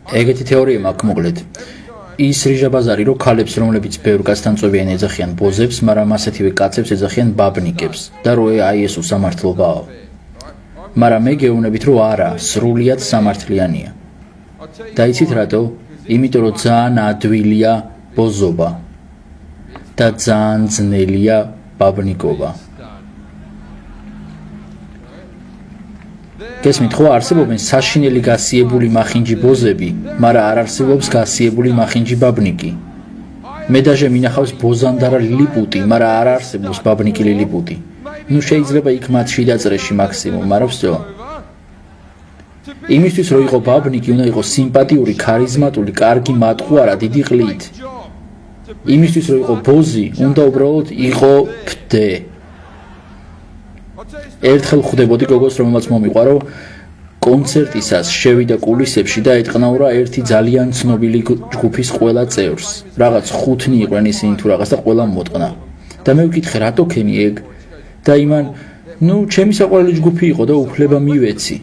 ეგეთი თეორია მაქვს მოკლედ. ის რიჟა ბაზარი რო ქალებს რომლებიც ბევრ კაცთან წვევიან ეძახიან ბოზებს, მაგრამ ასეთივე კაცებს ეძახიან ბაბნიკებს და რო აი ეს უსამართლობაა. მაგრამ მე გეუბნებით რომ არა, სრულიად სამართლიანია. და იცით რატო? იმიტომ რომ ძალიან ადვილია ბოზობა და ძალიან ძნელია ბაბნიკობა. გესმით ხო არსებობენ საშინელი გასიებული მახინჯი ბოზები, მაგრამ არ არსებობს გასიებული მახინჯი ბაბნიკი. მე დაჟე მინახავს ბოზანდარა ლილიპუტი, მაგრამ არ არსებობს ბაბნიკი ლილიპუტი. ნუ შეიძლება იქ მათ შიდაწრეში მაქსიმუმ, მაგრამ всё. იმისთვის რომ იყო ბაბნიკი, უნდა იყოს სიმპათიური, ქარიზმატული, კარგი მატყუარა, დიდი ყლით. იმისთვის რომ იყო ბოზი, უნდა უბრალოდ იყო ფდე. ერთხელ ხვდებოდი გოგოს, რომელმაც მომიყვარო კონცერტისას შევიდა კულისებში და ეტყნაურა ერთი ძალიან ცნობილი ჯგუფის ყველა წევრს. რაღაც 5 იყვნენ ისინი თუ რაღაც და ყველამ მოტყნა. და მე ვკითხე რატო ქენი ეგ? და იმან, ნუ ჩემი საყვარელი ჯგუფი იყო და უფლება მივეცი.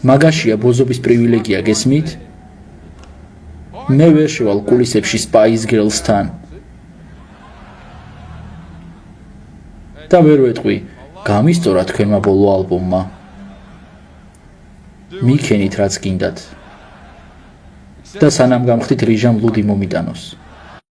მაგაშია ბოზობის პრივილეგია, გესმით? მე ვერ შევალ კულისებში Spice Girls-თან. და ვერ ვეტყვი, გამისწორა თქვენმა ბოლო ალბომმა. მიქენით რაც გინდათ. და სანამ გამხდით რიჟამ ლუდი მომიტანოს.